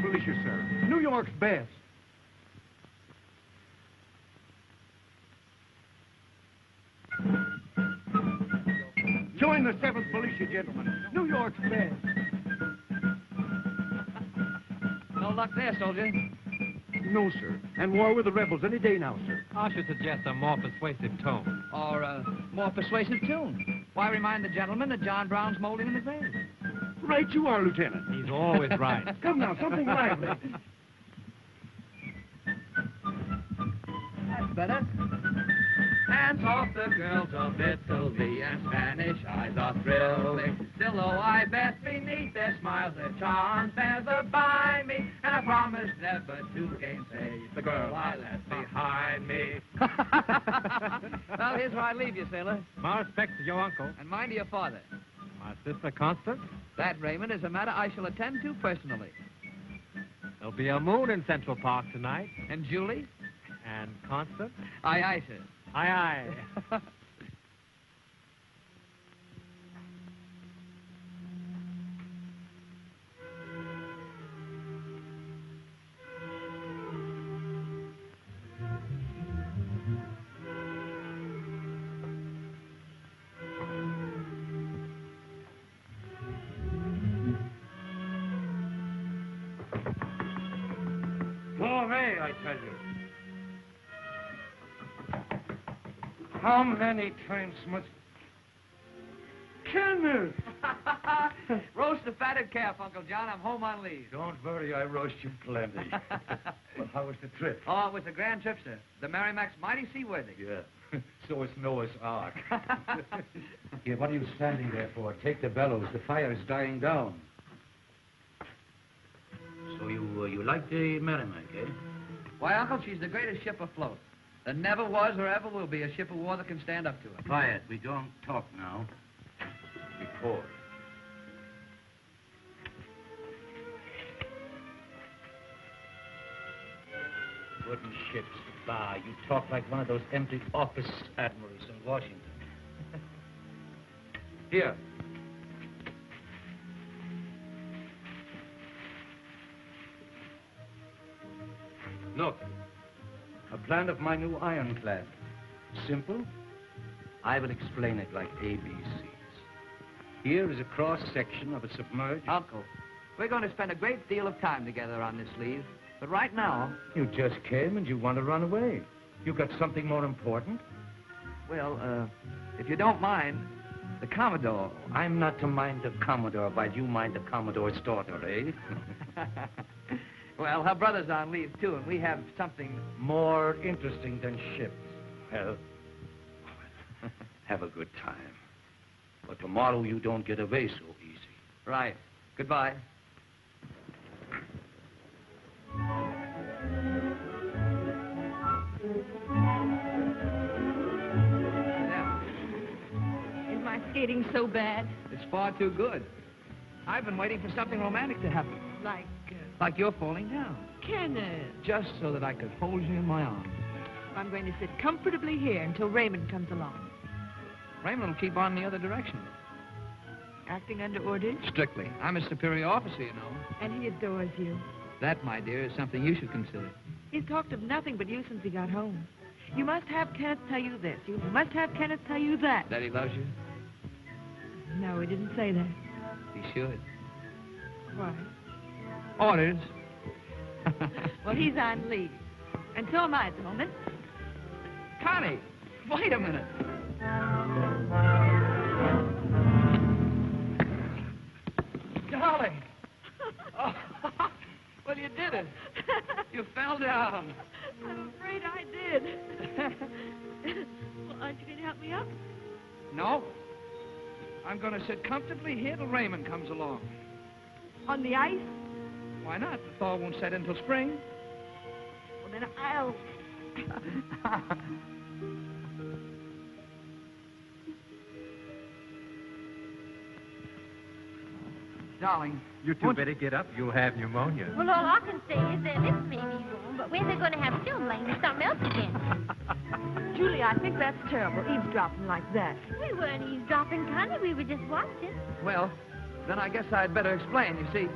militia, sir. New York's best. Join the 7th Militia, gentlemen. New York's best. No luck there, soldier. No, sir. And war with the rebels any day now, sir. I should suggest a more persuasive tone. Or a more persuasive tune. Why remind the gentleman that John Brown's molding in the grave? Right you are, Lieutenant. He's always right. Come now, something lively. That's better. Hands off the girls of Italy, and Spanish eyes are thrilling. Still, though I bet beneath their smiles, their charms never bind me. And I promise never to gainsay the girl I left behind me. Well, here's where I leave you, sailor. My respects to your uncle. And mine to your father. My sister, Constance. That, Raymond, is a matter I shall attend to personally. There'll be a moon in Central Park tonight. And Julie? And Constance? Aye, aye, sir. Aye, aye. Glory, I tell you. How many times must... Kenneth! Roast the fatted calf, Uncle John. I'm home on leave. Don't worry, I roast you plenty. Well, how was the trip? Oh, it was a grand trip, sir. The Merrimac's mighty seaworthy. Yeah. So is Noah's Ark. Here, what are you standing there for? Take the bellows. The fire is dying down. So you like the Merrimac, eh? Why, Uncle, she's the greatest ship afloat. There never was or ever will be a ship of war that can stand up to her. Quiet. We don't talk now. Report. Wooden ships, bah. You talk like one of those empty office admirals in Washington. Here. Look. A plan of my new ironclad. Simple. I will explain it like ABCs. Here is a cross-section of a submerged... Uncle, we're going to spend a great deal of time together on this leave. But right now... You just came and you want to run away. You got something more important? Well, if you don't mind, the Commodore... I'm not to mind the Commodore while you mind the Commodore's daughter, eh? Well, her brother's on leave, too, and we have something... More interesting than ships. Well, have a good time. But tomorrow you don't get away so easy. Right. Goodbye. Is my skating so bad? It's far too good. I've been waiting for something romantic to happen. Like you're falling down. Kenneth. Just so that I could hold you in my arms. I'm going to sit comfortably here until Raymond comes along. Raymond will keep on the other direction. Acting under orders? Strictly. I'm his superior officer, you know. And he adores you. That, my dear, is something you should consider. He's talked of nothing but you since he got home. You must have Kenneth tell you this. You must have Kenneth tell you that. That he loves you? No, he didn't say that. He should. Why? Orders. Well, he's on leave. And so am I at the moment. Connie, wait a minute. Darling. Oh, well, you did it. You fell down. I'm afraid I did. Well, aren't you going to help me up? No. I'm going to sit comfortably here till Raymond comes along. On the ice? Why not? The thaw won't set until spring. Well, then I'll... Darling. You two better get up. You'll have pneumonia. Well, all I can say is that this may be wrong, but when they're going to have film laying to something else again. Julie, I think that's terrible, eavesdropping like that. We weren't eavesdropping, Connie. We were just watching. Well, then I guess I'd better explain. You see...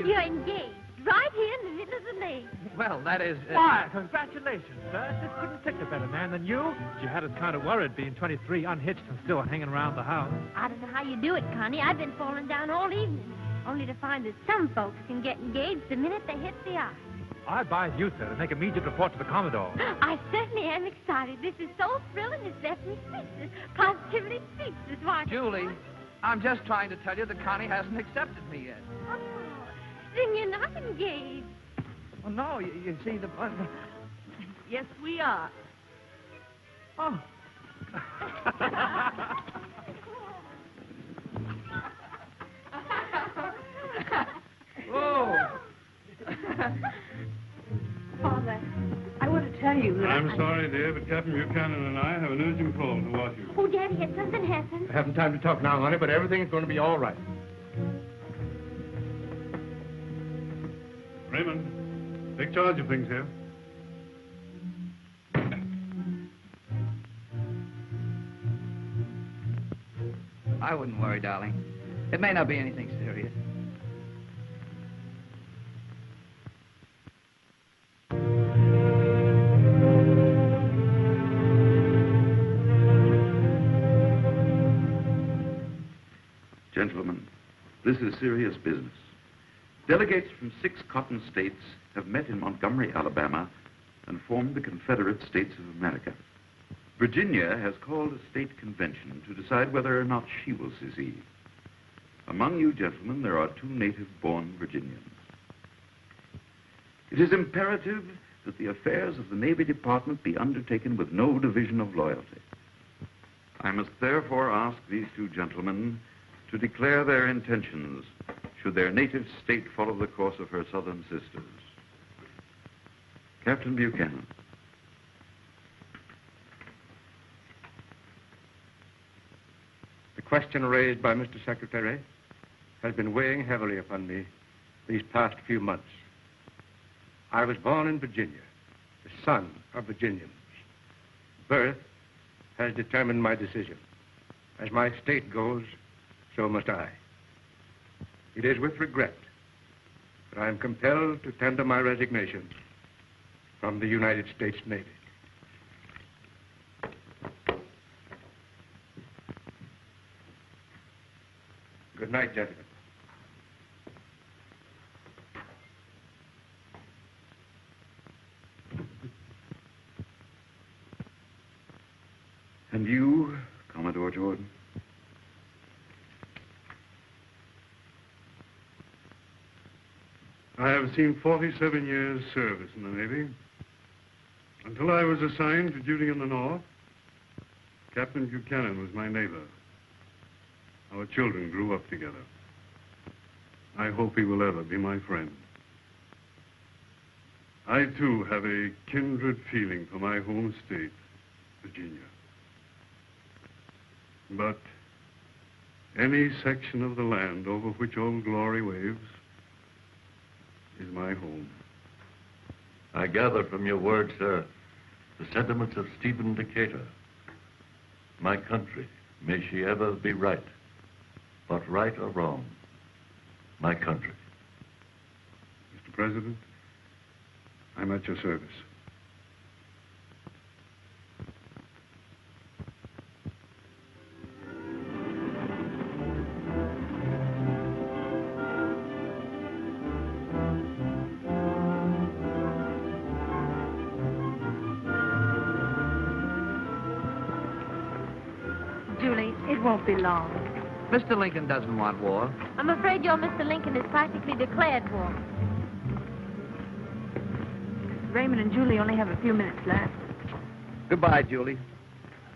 You're engaged, right here in the middle of the lake. Well, that is... Why, congratulations, sir. Just couldn't pick a better man than you. You had us kind of worried being 23, unhitched, and still hanging around the house. I don't know how you do it, Connie. I've been falling down all evening, only to find that some folks can get engaged the minute they hit the eye. I advise you, sir, to make immediate report to the Commodore. I certainly am excited. This is so thrilling, it's left me speechless. Positively speechless. Why, Julie, I'm just trying to tell you that Connie hasn't accepted me yet. Oh, then you're not engaged. Well, no, you see, the... Yes, we are. Oh. Whoa. Father, I want to tell you that I'm sorry, dear, but Captain Buchanan and I have an urgent call to watch you. Oh, Daddy, had something happened? I haven't time to talk now, honey, but everything's going to be all right. Raymond, take charge of things here. I wouldn't worry, darling. It may not be anything serious. Gentlemen, this is serious business. Delegates from 6 cotton states have met in Montgomery, Alabama, and formed the Confederate States of America. Virginia has called a state convention to decide whether or not she will secede. Among you gentlemen, there are 2 native-born Virginians. It is imperative that the affairs of the Navy Department be undertaken with no division of loyalty. I must therefore ask these 2 gentlemen to declare their intentions should their native state follow the course of her southern sisters. Captain Buchanan. The question raised by Mr. Secretary has been weighing heavily upon me these past few months. I was born in Virginia, the son of Virginians. Birth has determined my decision. As my state goes, so must I. It is with regret that I am compelled to tender my resignation from the United States Navy. Good night, gentlemen. And you, Commodore Jordan? I have seen 47 years' service in the Navy. Until I was assigned to duty in the North, Captain Buchanan was my neighbor. Our children grew up together. I hope he will ever be my friend. I, too, have a kindred feeling for my home state, Virginia. But any section of the land over which Old Glory waves is my home. I gather from your words, sir, the sentiments of Stephen Decatur. My country, may she ever be right, but right or wrong, my country. Mr. President, I'm at your service. Julie, it won't be long. Mr. Lincoln doesn't want war. I'm afraid your Mr. Lincoln has practically declared war. Raymond and Julie only have a few minutes left. Goodbye, Julie.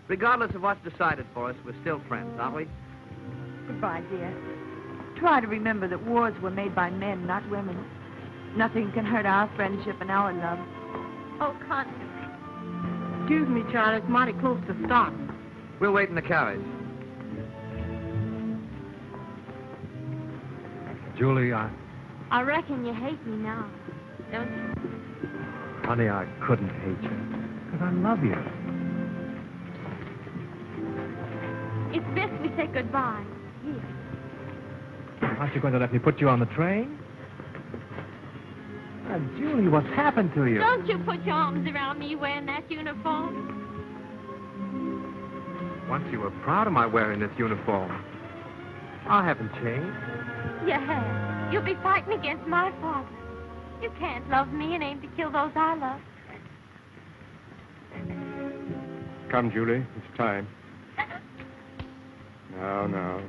Regardless of what's decided for us, we're still friends, aren't we? Goodbye, dear. Try to remember that wars were made by men, not women. Nothing can hurt our friendship and our love. Oh, Constance. Excuse me, Charlie. It's mighty close to stop. We'll wait in the carriage. Julie, I reckon you hate me now, don't you? honey, I couldn't hate you. Because I love you. It's best we say goodbye. Here. Aren't you going to let me put you on the train? Julie, what's happened to you? Don't you put your arms around me wearing that uniform. Once you were proud of my wearing this uniform. I haven't changed. You have. You'll be fighting against my father. You can't love me and aim to kill those I love. Come, Julie. It's time. Now,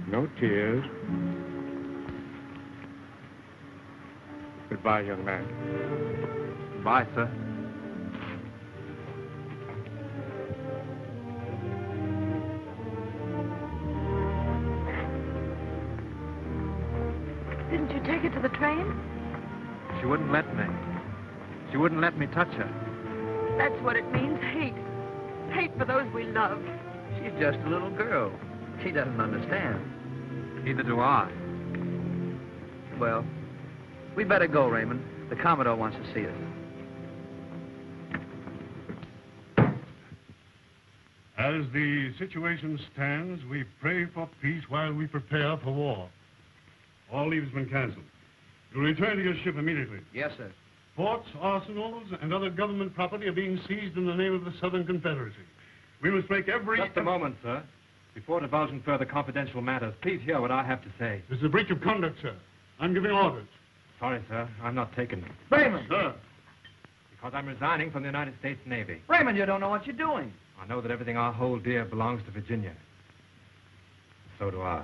no tears. Goodbye, young man. Goodbye, sir. Didn't you take her to the train? She wouldn't let me. She wouldn't let me touch her. That's what it means, hate. Hate for those we love. She's just a little girl. She doesn't understand. Neither do I. Well, we better go, Raymond. The Commodore wants to see us. As the situation stands, we pray for peace while we prepare for war. All leave has been canceled. You'll return to your ship immediately. Yes, sir. Forts, arsenals, and other government property are being seized in the name of the Southern Confederacy. We must break every... Just a moment, sir. Before divulging further confidential matters, please hear what I have to say. This is a breach of conduct, sir. I'm giving orders. Sorry, sir. I'm not taken. Raymond! Sir. Because I'm resigning from the United States Navy. Raymond, you don't know what you're doing. I know that everything I hold dear belongs to Virginia. So do I.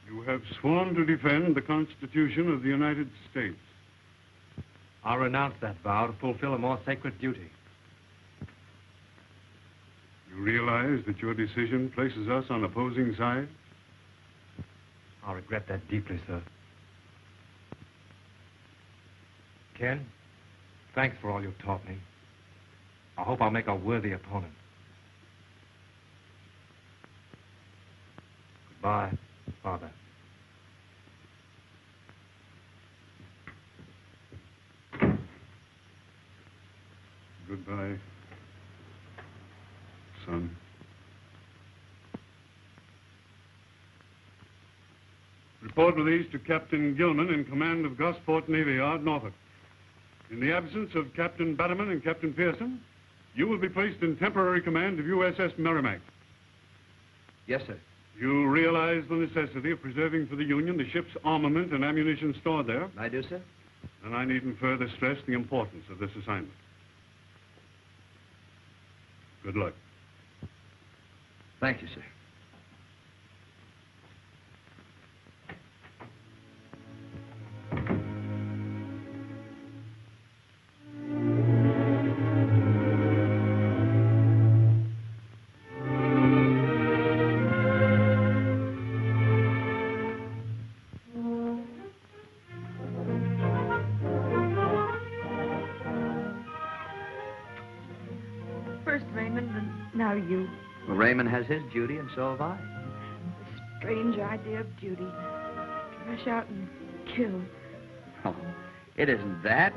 You have sworn to defend the Constitution of the United States. I'll renounce that vow to fulfill a more sacred duty. You realize that your decision places us on opposing sides? I'll regret that deeply, sir. Ken, thanks for all you've taught me. I hope I'll make a worthy opponent. Goodbye, Father. Goodbye, son. Report released to Captain Gilman in command of Gosport Navy Yard, Norfolk. In the absence of Captain Batterman and Captain Pearson, you will be placed in temporary command of USS Merrimack. Yes, sir. You realize the necessity of preserving for the Union the ship's armament and ammunition stored there? I do, sir. And I needn't further stress the importance of this assignment. Good luck. Thank you, sir. First Raymond, and now you. Well, Raymond has his duty, and so have I. The strange idea of duty. To rush out and kill. Oh, it isn't that.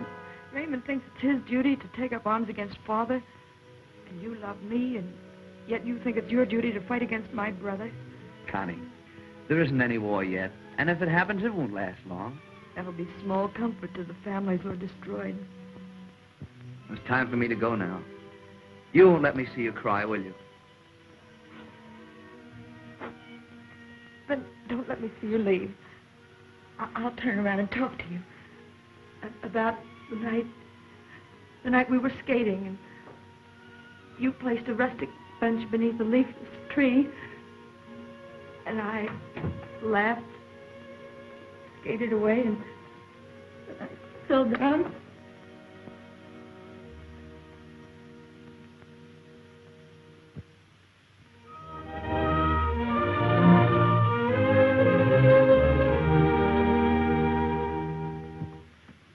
Raymond thinks it's his duty to take up arms against Father. And you love me, and yet you think it's your duty to fight against my brother. Connie, there isn't any war yet. And if it happens, it won't last long. That'll be small comfort to the families who are destroyed. It's time for me to go now. You won't let me see you cry, will you? Then don't let me see you leave. I'll turn around and talk to you. About the night we were skating, and you placed a rustic bench beneath a leafless tree, and I laughed, skated away, and I fell down.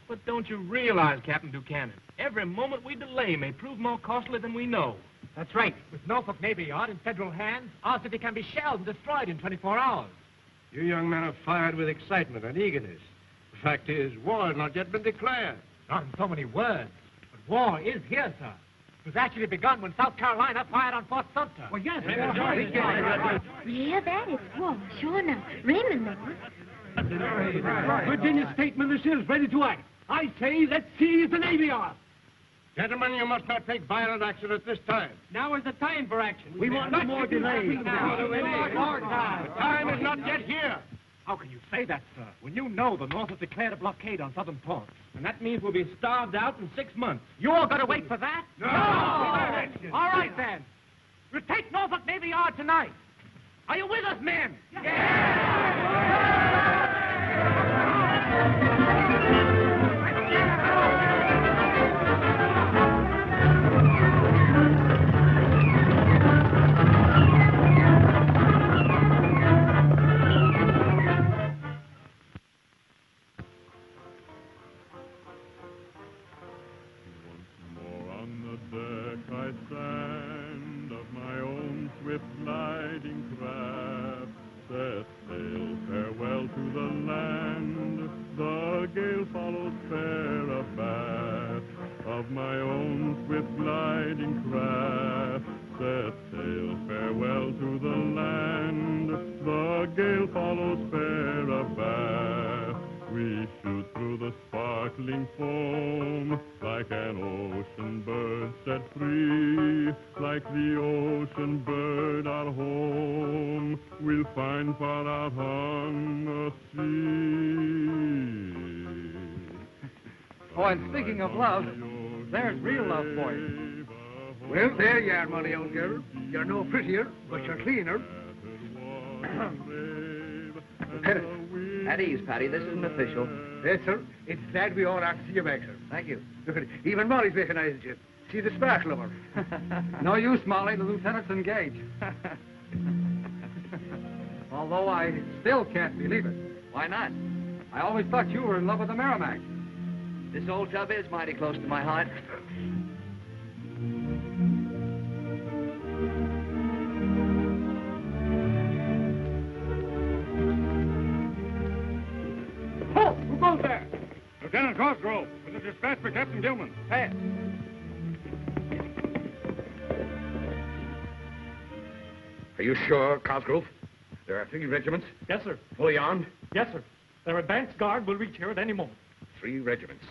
But don't you realize, Captain Buchanan, every moment we delay may prove more costly than we know. That's right. With Norfolk Navy Yard in federal hands, our city can be shelled and destroyed in 24 hours. You young men are fired with excitement and eagerness. The fact is, war has not yet been declared. Not in so many words, but war is here, sir. It was actually begun when South Carolina fired on Fort Sumter. Well, yes. Yeah, that is war. Sure enough. Raymond knows. Virginia State Militia is ready to act. I say, let's seize the Navy Yard. Gentlemen, you must not take violent action at this time. Now is the time for action. We want no more delay. The time is not yet here. How can you say that, sir, when you know the North has declared a blockade on southern ports? And that means we'll be starved out in 6 months. You all got to wait for that? No! All right, then. We'll take Norfolk Navy Yard tonight. Are you with us, men? Gliding craft, set sail, farewell to the land. The gale follows fair abaft. Of my own swift gliding craft, set sail, farewell to the land. The gale follows fair abaft. We shoot through the sparkling foam like an ocean bird set free. Like the ocean bird our home we'll find far out on the sea. Oh, and speaking of love, there's real love for you. Well, there you are, my young girl. You're no prettier, but you're cleaner. At ease, Patty. This isn't official. Yes, sir. It's glad we all are to see you back, sir. Thank you. Even Molly's recognized you. See the sparkle of her. No use, Molly. The lieutenant's engaged. Although I still can't believe it. Why not? I always thought you were in love with the Merrimack. This old tub is mighty close to my heart. Oh, who goes there? Lieutenant Cosgrove, with a dispatch for Captain Gilman. Pass. Are you sure, Cosgrove? There are 3 regiments? Yes, sir. Fully armed? Yes, sir. Their advance guard will reach here at any moment. 3 regiments.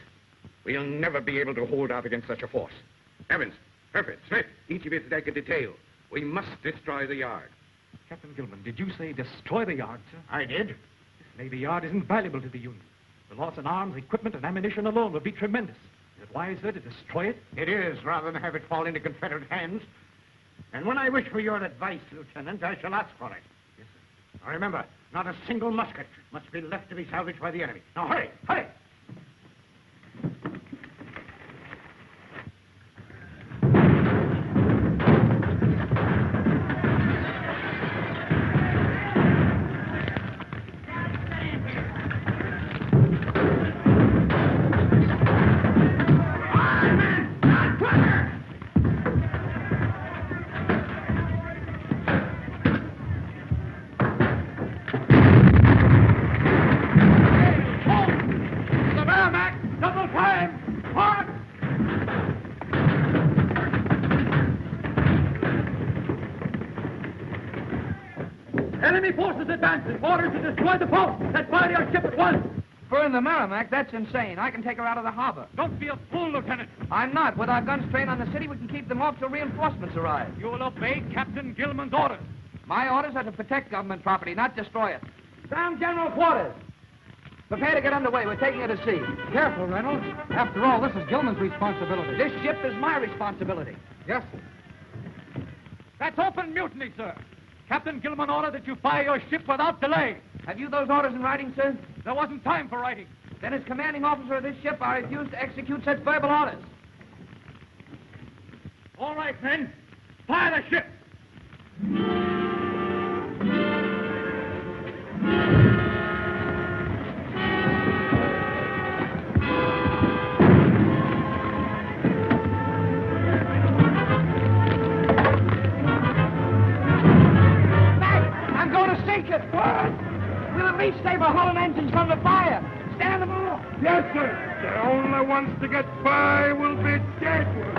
We'll never be able to hold out against such a force. Evans, Perfect, Smith, each of you take a detail. We must destroy the yard. Captain Gilman, did you say destroy the yard, sir? I did. This Navy Yard is invaluable to the Union. The loss in arms, equipment, and ammunition alone would be tremendous. Is it wise, sir, to destroy it? It is, rather than have it fall into Confederate hands. And when I wish for your advice, Lieutenant, I shall ask for it. Yes, sir. Now remember, not a single musket must be left to be salvaged by the enemy. Now hurry, hurry! Enemy forces advancing. Orders to destroy the boat. Let's fire your ship at once. Burn the Merrimack? That's insane. I can take her out of the harbor. Don't be a fool, Lieutenant. I'm not. With our guns trained on the city, we can keep them off till reinforcements arrive. You will obey Captain Gilman's orders. My orders are to protect government property, not destroy it. Down general quarters. Prepare to get underway. We're taking her to sea. Careful, Reynolds. After all, this is Gilman's responsibility. This ship is my responsibility. Yes, sir. That's open mutiny, sir. Captain Gilman ordered that you fire your ship without delay. Have you those orders in writing, sir? There wasn't time for writing. Then as commanding officer of this ship, I refuse to execute such verbal orders. All right, men. Fire the ship. We'll at least save our hull and engines from the fire. Stand them off. Yes, sir. The only ones to get by will be dead ones.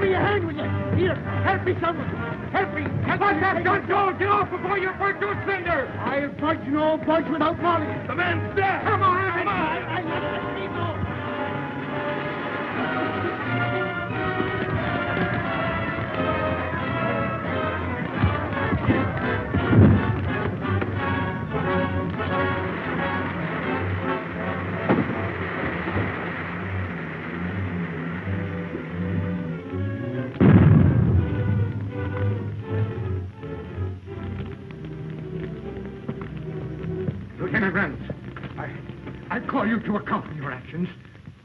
me a hand with you. Here, help me, someone. Help me. Let that gun go. Get off before you burn to a cinder. I'll budge no budge without Molly. The man's dead. Come on. Come on. I let me go. Lieutenant Reynolds, I call you to account for your actions.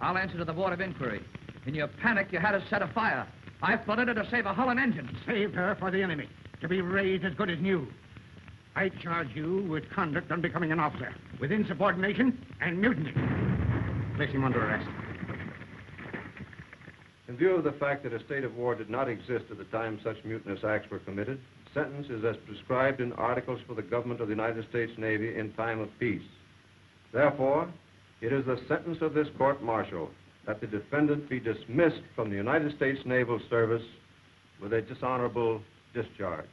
I'll answer to the Board of Inquiry. In your panic, you had us set a fire. I flooded her to save a hull and engine. Saved her for the enemy, to be raised as good as new. I charge you with conduct unbecoming an officer, with insubordination and mutiny. Place him under arrest. In view of the fact that a state of war did not exist at the time such mutinous acts were committed, sentence is as prescribed in Articles for the Government of the United States Navy in time of peace. Therefore, it is the sentence of this court-martial that the defendant be dismissed from the United States Naval Service with a dishonorable discharge.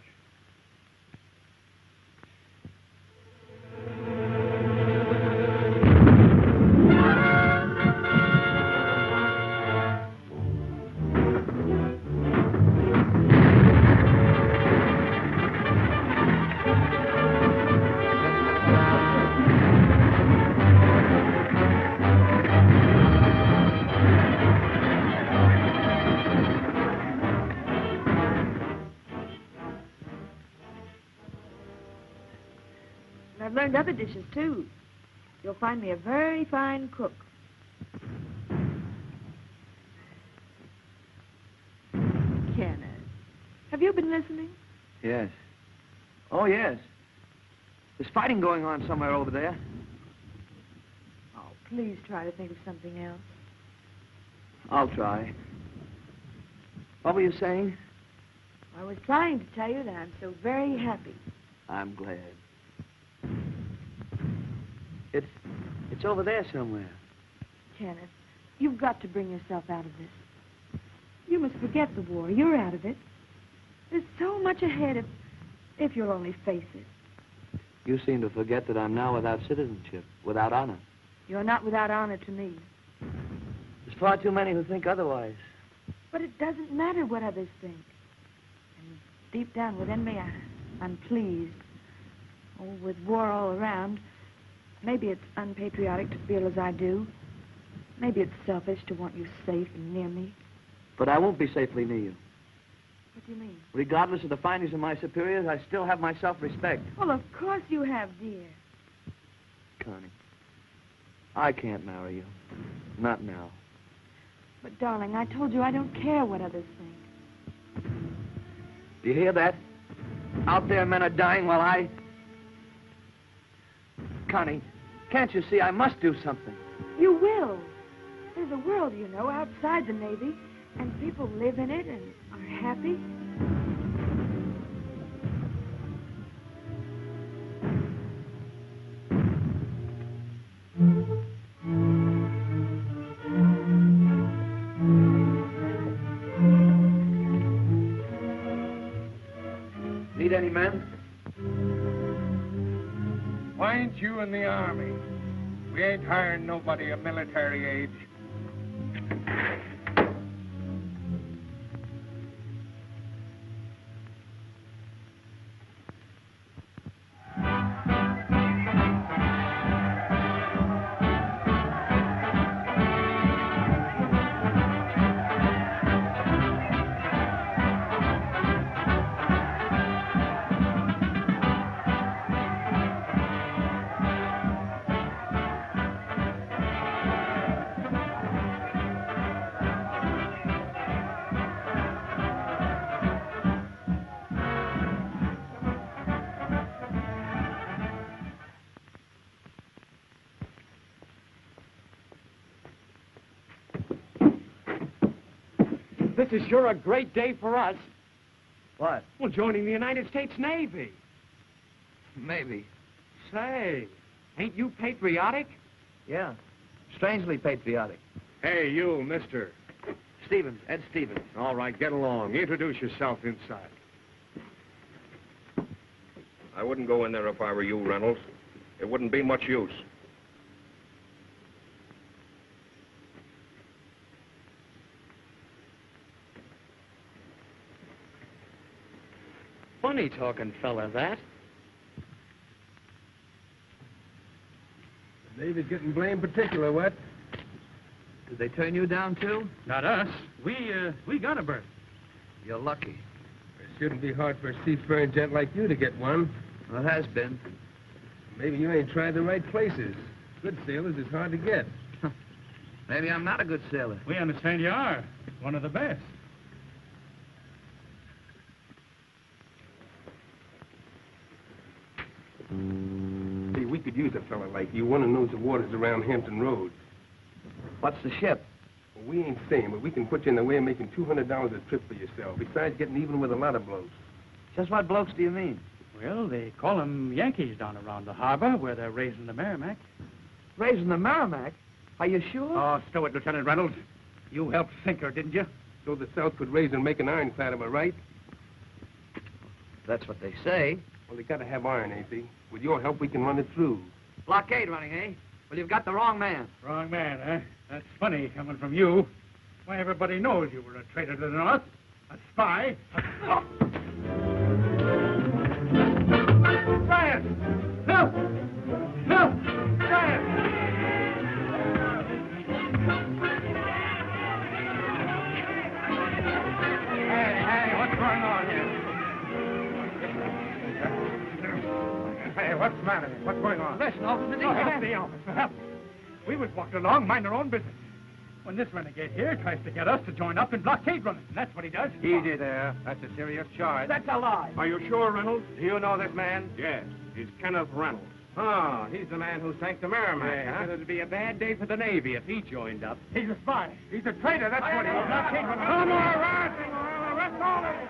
I've learned other dishes, too. You'll find me a very fine cook. Kenneth, have you been listening? Yes. Oh, yes. There's fighting going on somewhere over there. Oh, please try to think of something else. I'll try. What were you saying? I was trying to tell you that I'm so very happy. I'm glad. It's over there somewhere. Kenneth, you've got to bring yourself out of this. You must forget the war. You're out of it. There's so much ahead if you'll only face it. You seem to forget that I'm now without citizenship, without honor. You're not without honor to me. There's far too many who think otherwise. But it doesn't matter what others think. And deep down within me, I'm pleased. Oh, with war all around, maybe it's unpatriotic to feel as I do. Maybe it's selfish to want you safe and near me. But I won't be safely near you. What do you mean? Regardless of the findings of my superiors, I still have my self-respect. Well, of course you have, dear. Connie, I can't marry you. Not now. But, darling, I told you I don't care what others think. Do you hear that? Out there, men are dying while I... Connie, can't you see I must do something? You will. There's a world, you know, outside the Navy, and people live in it and are happy. Need any men? Why ain't you in the Army? We ain't hiring nobody of military age. This is sure a great day for us. What? Well, joining the United States Navy. Maybe. Say, ain't you patriotic? Yeah. Strangely patriotic. Hey, you, mister. Stevens, Ed Stevens. All right, get along. Introduce yourself inside. I wouldn't go in there if I were you, Reynolds. It wouldn't be much use. Funny talking fella, that. The Navy's getting blamed particular, what? Did they turn you down, too? Not us. We got a berth. You're lucky. It shouldn't be hard for a seafaring gent like you to get one. Well, it has been. Maybe you ain't tried the right places. Good sailors is hard to get. Maybe I'm not a good sailor. We understand you are. One of the best. Hey, we could use a fella like you, one who knows the waters around Hampton Roads. What's the ship? Well, we ain't saying, but we can put you in the way of making $200 a trip for yourself, besides getting even with a lot of blokes. Just what blokes do you mean? Well, they call them Yankees down around the harbor where they're raising the Merrimack. Raising the Merrimack? Are you sure? Oh, stow it, Lieutenant Reynolds. You helped sink her, didn't you? So the South could raise and make an ironclad, am I right? That's what they say. Well, they gotta have iron, ain't they? With your help, we can run it through. Blockade running, eh? Well, you've got the wrong man. Wrong man, eh? That's funny coming from you. Why, everybody knows you were a traitor to the North. A spy. Giant! Help! Help! Giant! Hey, what's going on here? Hey, what's the matter? What's going on? Listen, officer, Help me, officer, help. We was walking along, mind our own business. When this renegade here tries to get us to join up in blockade running, that's what he does. Easy there. That's a serious charge. That's a lie. Are you sure, Reynolds? Do you know this man? Yes. He's Kenneth Reynolds. Oh, he's the man who sank the Merrimack, huh? It'd be a bad day for the Navy if he joined up. He's a spy. He's a traitor, that's what he is. Blockade running. No more rats! Arrest all of them!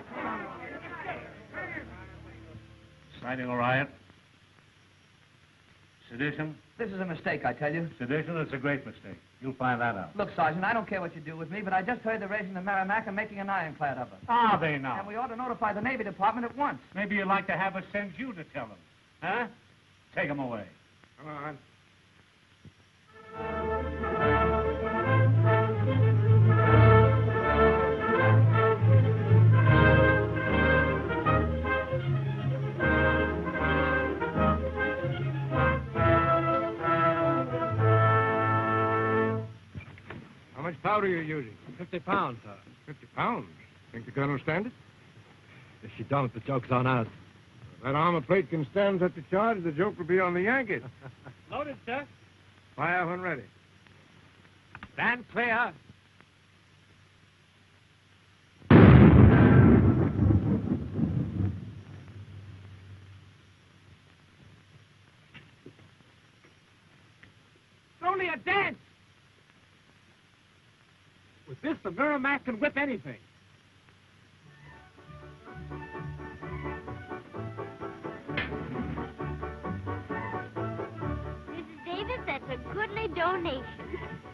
Inciting a riot. Sedition. This is a mistake, I tell you. Sedition is a great mistake. You'll find that out. Look, Sergeant, I don't care what you do with me, but I just heard they're raising the Merrimack and making an ironclad of her. Are they now? And we ought to notify the Navy Department at once. Maybe you'd like to have us send you to tell them. Huh? Take them away. Come on. How much powder are you using? 50 pounds, sir. 50 pounds. Think the colonel stand it? If she don't, the joke's on us. That armor plate can stand such a charge, the joke will be on the Yankees. Loaded, sir. Fire when ready. Stand clear. It's only a dance. With this, the Merrimack can whip anything. Mrs. Davis, that's a goodly donation.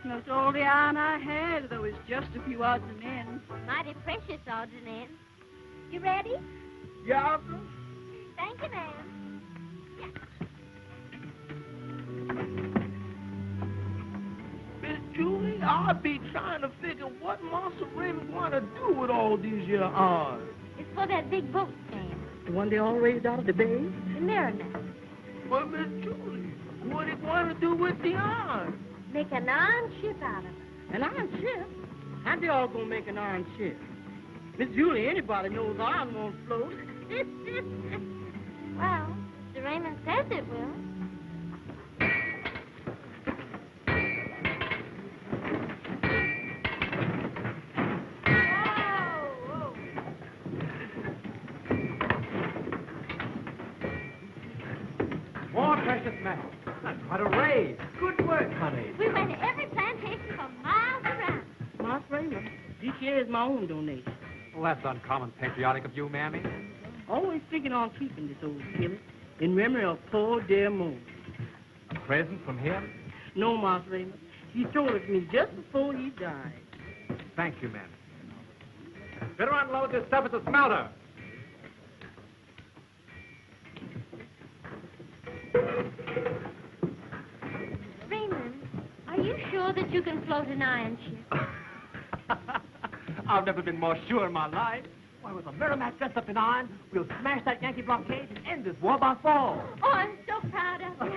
That's all the iron I had, though it's just a few odds and ends. Mighty precious odds and ends. You ready? Yeah. Thank you, ma'am. Miss Julie, I'll be trying to figure what Master Raymond want to do with all these here irons. It's for that big boat stand. The one they all raised out of the bay? The Merrimack. But Miss Julie, what it want to do with the iron? Make an iron ship out of it. An iron ship? How they all gonna make an iron ship? Miss Julie, anybody knows iron won't float. Well, Mr. Raymond says it will. More precious metal. That's quite a raise. Good work, honey. We went to every plantation for miles around. Mark Raymond, this here is my own donation. Well, that's uncommon patriotic of you, Mammy. Always thinking on keeping this old skillet in memory of poor dear Mo. A present from him? No, Mark Raymond. He told it to me just before he died. Thank you, Mammy. Better unload this stuff at the smelter. Raymond, are you sure that you can float an iron ship? I've never been more sure in my life. Why, with a Merrimack dressed up in iron, we'll smash that Yankee blockade and end this war by fall. Oh, I'm so proud of you.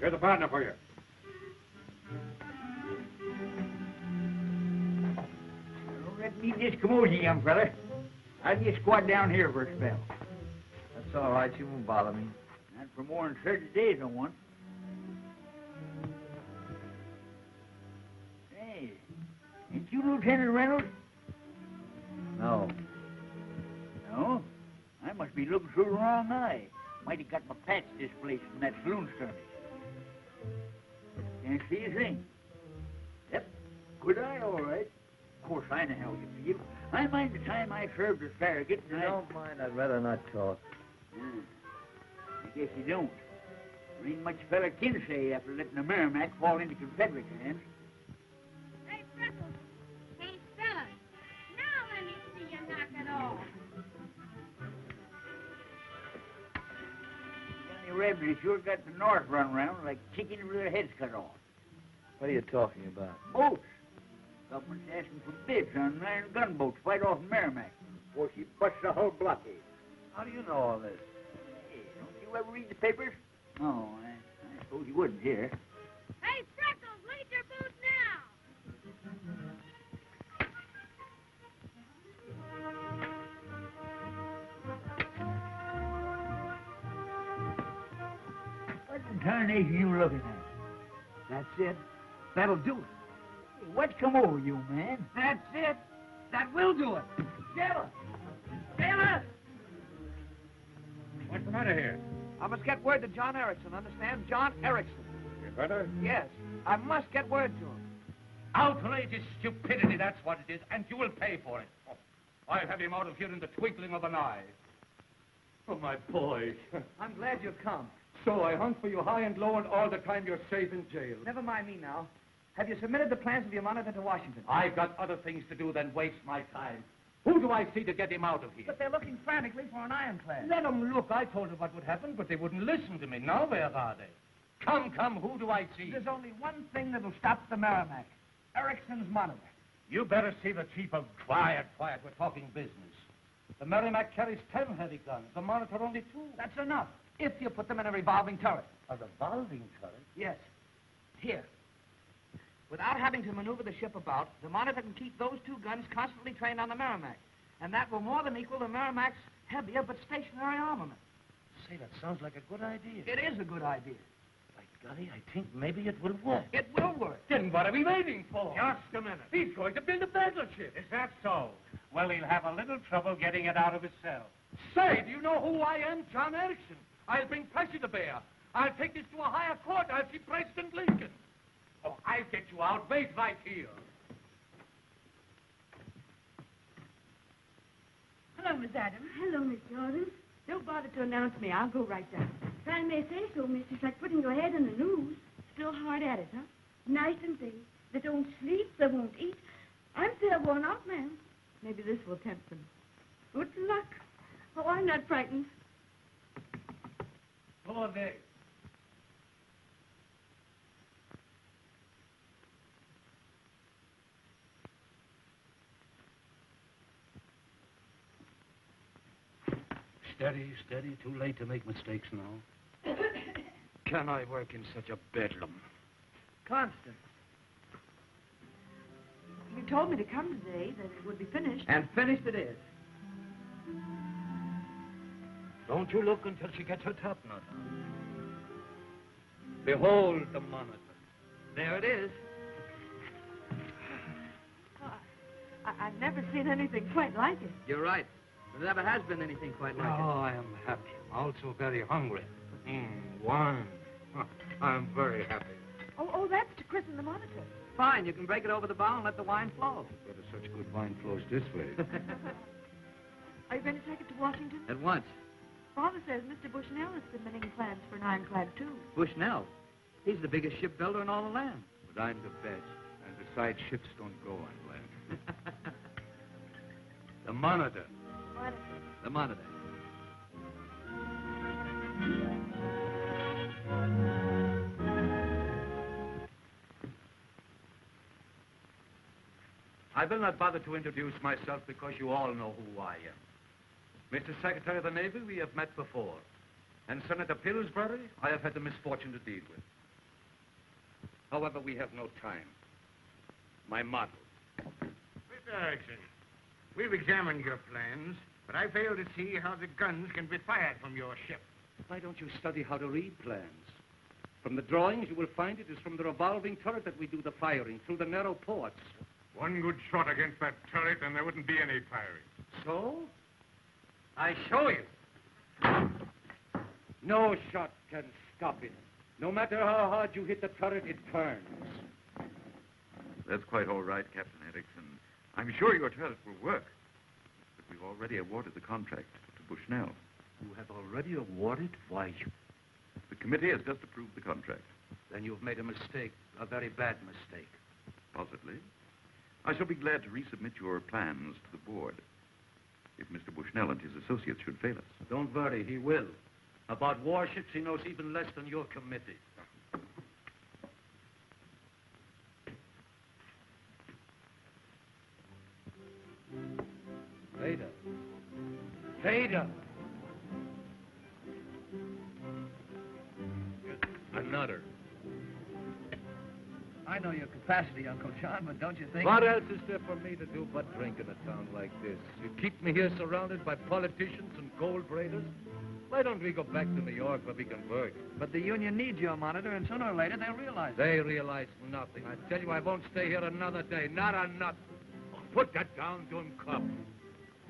Here's a partner for you. Don't let me discommode you, young fella. I'll just squat down here for a spell. That's all right. You won't bother me. Not for more than 30 days, I want. Hey, ain't you Lieutenant Reynolds? No. No? I must be looking through the wrong eye. Might have got my patch displaced from that saloon skirmish. Can't see a thing. Yep, good eye, all right. Of course, I know how you feel. I mind the time I served as farragut. If you don't mind, I'd rather not talk. I guess you don't. There ain't much a fella can say after letting the Merrimack fall into Confederate hands. Hey, Freckles. Hey, fella. Now let me see you knock it off. Johnny Rebs sure got the North run around like chickens with their heads cut off. What are you talking about? Boats. Government's asking for bids on iron gunboats to fight off Merrimack before she busts the whole blockade. How do you know all this? Hey, don't you ever read the papers? Oh, I suppose you wouldn't here. Hey, Freckles, leave your boots now. What in tarnation you looking at? That's it. That'll do it. Hey, what's come over you, man? That's it. That will do it. Sailor! Sailor! What's the matter here? I must get word to John Erickson, understand? John Erickson. Your brother? Yes. I must get word to him. Outrageous stupidity, that's what it is, and you will pay for it. Oh, I'll have him out of here in the twinkling of an eye. Oh, my boy. I'm glad you've come. So I hunt for you high and low, and all the time you're safe in jail. Never mind me now. Have you submitted the plans of your monitor to Washington? I've got other things to do than waste my time. Who do I see to get him out of here? But they're looking frantically for an ironclad. Let them look. I told them what would happen, but they wouldn't listen to me. Now where are they? Come, who do I see? There's only one thing that'll stop the Merrimack. Erickson's monitor. You better see the chief of... Quiet. We're talking business. The Merrimack carries 10 heavy guns. The Monitor only 2. That's enough, if you put them in a revolving turret. A revolving turret? Yes. Here. Without having to maneuver the ship about, the Monitor can keep those 2 guns constantly trained on the Merrimack. And that will more than equal the Merrimack's heavier but stationary armament. Say, that sounds like a good idea. It is a good idea. By golly, I think maybe it will work. It will work. Then what are we waiting for? Just a minute. He's going to build a battleship. Is that so? Well, he'll have a little trouble getting it out of his cell. Say, do you know who I am? John Erickson. I'll bring pressure to bear. I'll take this to a higher court. I'll see President Lincoln. Oh, I'll get you out. Wait right here. Hello, Miss Adams. Hello, Miss Jordan. Don't bother to announce me. I'll go right down. If I may say so, miss, it's like putting your head in the news. Still hard at it, huh? Night and day. They don't sleep, they won't eat. I'm fair worn out, ma'am. Maybe this will tempt them. Good luck. Oh, I'm not frightened. Who are they? Steady. Too late to make mistakes now. Can I work in such a bedlam? Constance. You told me to come today, that it would be finished. And finished it is. Don't you look until she gets her top knot on. Behold the monitor. There it is. I've never seen anything quite like it. You're right. There never has been anything quite like it. Oh, I am happy. Also very hungry. Wine. Oh, I'm very happy. Oh, that's to christen the monitor. Fine, you can break it over the bow and let the wine flow. Whether such good wine flows this way. Are you going to take it to Washington? At once. Father says Mr. Bushnell is submitting plans for an ironclad, too. Bushnell? He's the biggest shipbuilder in all the land. But I'm the best. And besides, ships don't go on land. The monitor. The monitor. I will not bother to introduce myself because you all know who I am. Mr. Secretary of the Navy, we have met before. And Senator Pillsbury, I have had the misfortune to deal with. However, we have no time. My model. Mr. Erickson, we've examined your plans, but I fail to see how the guns can be fired from your ship. Why don't you study how to read plans? From the drawings, you will find it is from the revolving turret that we do the firing, through the narrow ports. One good shot against that turret, and there wouldn't be any firing. So? I show you. No shot can stop it. No matter how hard you hit the turret, it turns. That's quite all right, Captain Erickson. I'm sure your turret will work. But we've already awarded the contract to Bushnell. You have already awarded? Why, you... The committee has just approved the contract. Then you've made a mistake, a very bad mistake. Possibly. I shall be glad to resubmit your plans to the board if Mr. Bushnell and his associates should fail us. Don't worry, he will. About warships, he knows even less than your committee. Vader. Vader! Another. I know your capacity, Uncle John, but don't you think... What else is there for me to do but drink in a town like this? You keep me here surrounded by politicians and gold braiders? Why don't we go back to New York where we can work? But the union needs your monitor, and sooner or later they'll realize it. They realize nothing. I tell you, I won't stay here another day. Not a nut. Oh, put that down, Dunn Cop.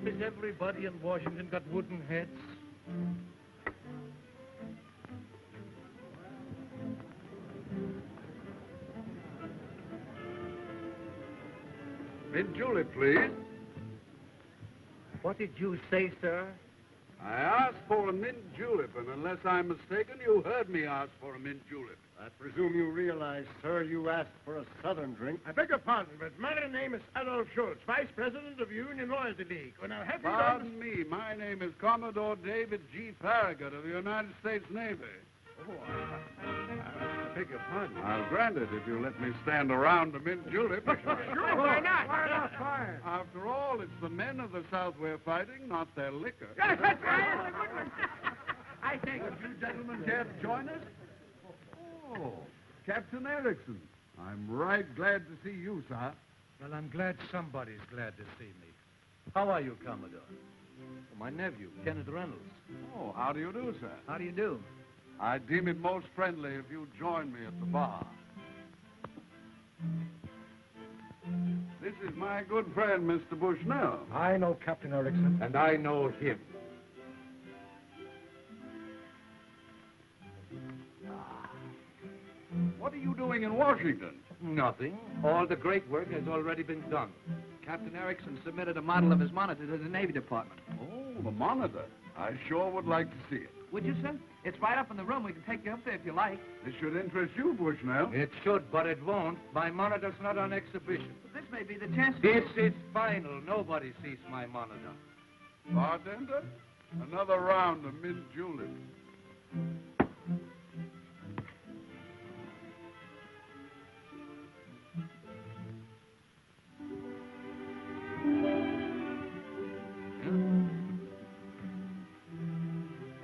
Has everybody in Washington got wooden heads? Mint julep, please. What did you say, sir? I asked for a mint julep, and unless I'm mistaken, you heard me ask for a mint julep. I presume you realize, sir, you asked for a southern drink. I beg your pardon, but my name is Adolf Schultz, Vice President of Union Loyalty League. When I have Pardon me, my name is Commodore David G. Farragut of the United States Navy. Oh, I beg your pardon. I'll grant it if you let me stand around a mint julep. Sure, why not? Why not? Fine. After all, it's the men of the South we're fighting, not their liquor. Yes, that's right. I think Would you gentlemen care to join us? Oh, Captain Erickson. I'm right glad to see you, sir. Well, I'm glad somebody's glad to see me. How are you, Commodore? My nephew, Kenneth Reynolds. Oh, how do you do, sir? How do you do? I deem it most friendly if you join me at the bar. This is my good friend, Mr. Bushnell. I know Captain Erickson. And I know him. What are you doing in Washington? Nothing. All the great work has already been done. Captain Erickson submitted a model of his monitor to the Navy Department. Oh, the monitor. I sure would like to see it. Would you, sir? It's right up in the room. We can take you up there if you like. This should interest you, Bushnell. It should, but it won't. My monitor's not on exhibition. But this may be the chance... This is final. Nobody sees my monitor. Bartender, another round of mint julep.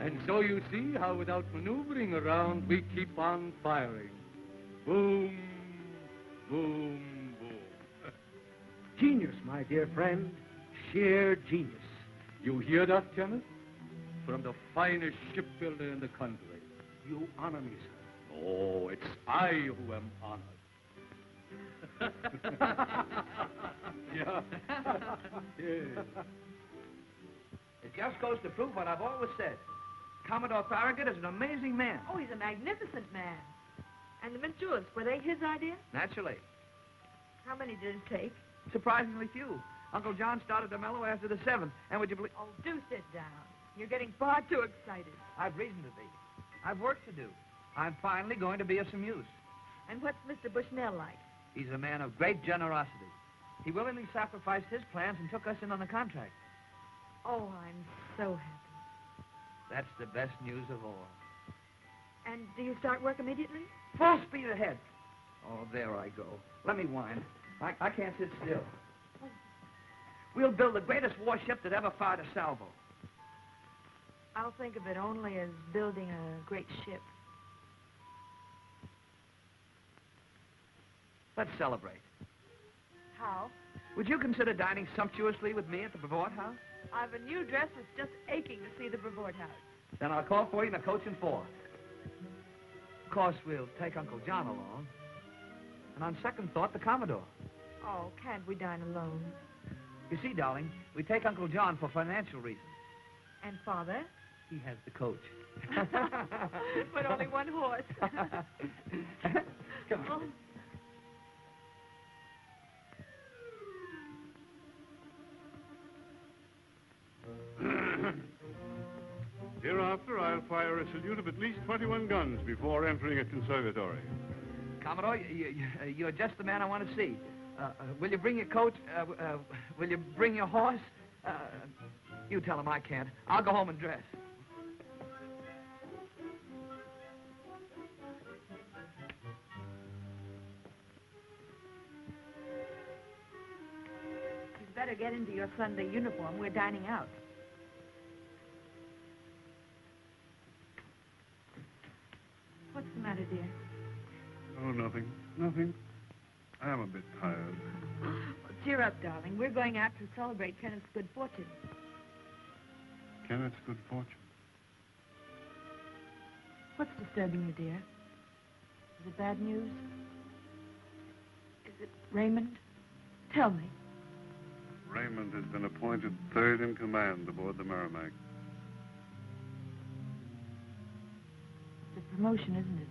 And so you see how without maneuvering around, we keep on firing. Boom, boom, boom. Genius, my dear friend. Sheer genius. You hear that, Kenneth? From the finest shipbuilder in the country. You honor me, sir. Oh, it's I who am honored. Yeah. It just goes to prove what I've always said. Commodore Farragut is an amazing man. Oh, he's a magnificent man. And the mint jewels, were they his idea? Naturally. How many did it take? Surprisingly few. Uncle John started to mellow after the 7th. And would you believe... Oh, do sit down. You're getting far too excited. I've reason to be. I've work to do. I'm finally going to be of some use. And what's Mr. Bushnell like? He's a man of great generosity. He willingly sacrificed his plans and took us in on the contract. Oh, I'm so happy. That's the best news of all. And do you start work immediately? Full speed ahead. Oh, there I go. Let me wind. I can't sit still. We'll build the greatest warship that ever fired a salvo. I'll think of it only as building a great ship. Let's celebrate. How? Would you consider dining sumptuously with me at the Brevoort House? I've a new dress that's just aching to see the Brevoort House. Then I'll call for you in a coach and 4. Of course, we'll take Uncle John along. And on second thought, the Commodore. Oh, can't we dine alone? You see, darling, we take Uncle John for financial reasons. And Father? He has the coach. But only one horse. Come on. Hereafter, I'll fire a salute of at least 21 guns before entering a conservatory. Commodore, you're just the man I want to see. Will you bring your coat? Will you bring your horse? You tell him I can't. I'll go home and dress. You'd better get into your Sunday uniform. We're dining out. What's the matter, dear? Oh, nothing. Nothing. I am a bit tired. Well, cheer up, darling. We're going out to celebrate Kenneth's good fortune. Kenneth's good fortune? What's disturbing you, dear? Is it bad news? Is it Raymond? Tell me. Raymond has been appointed 3rd in command aboard the Merrimac. It's a promotion, isn't it?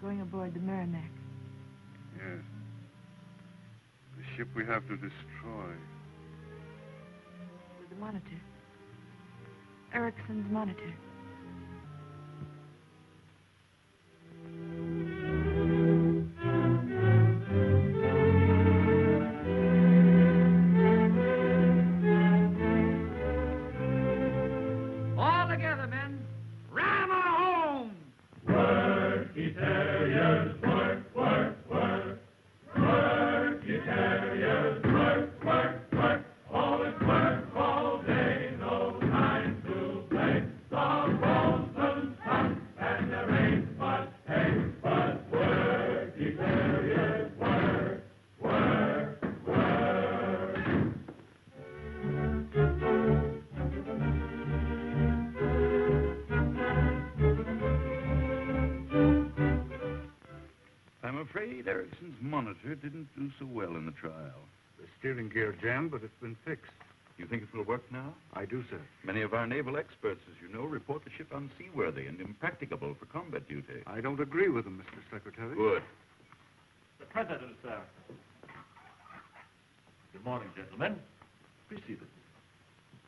Going aboard the Merrimac. Yes. The ship we have to destroy. With the Monitor. Ericsson's Monitor. All together, men. Ram her home! Work, ye terriers, work, work, work. Work, ye terriers, work, work, work. Always work all day, no time to play. The boatswain's come and there ain't much pay. But work, ye terriers, work, work, work. I'm afraid Ericsson's Monitor didn't do so well in the trial. The steering gear jammed, but it's been fixed. You think it will work now? I do, sir. Many of our naval experts, as you know, report the ship unseaworthy and impracticable for combat duty. I don't agree with them, Mr. Secretary. Good. The President, sir. Good morning, gentlemen. Be seated.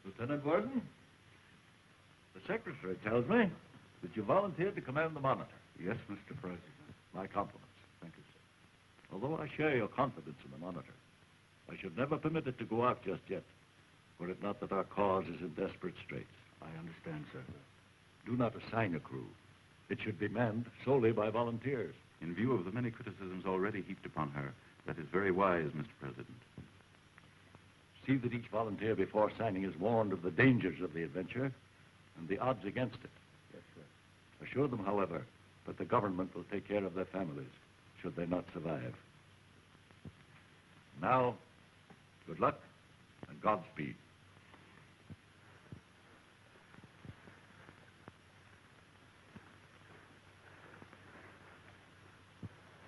Lieutenant Gordon, the Secretary tells me that you volunteered to command the Monitor. Yes, Mr. President. My compliments. Thank you, sir. Although I share your confidence in the Monitor, I should never permit it to go out just yet, were it not that our cause is in desperate straits. I understand, sir. Do not assign a crew. It should be manned solely by volunteers. In view of the many criticisms already heaped upon her, that is very wise, Mr. President. See that each volunteer before signing is warned of the dangers of the adventure and the odds against it. Yes, sir. Assure them, however, that the government will take care of their families should they not survive. Now, good luck and Godspeed.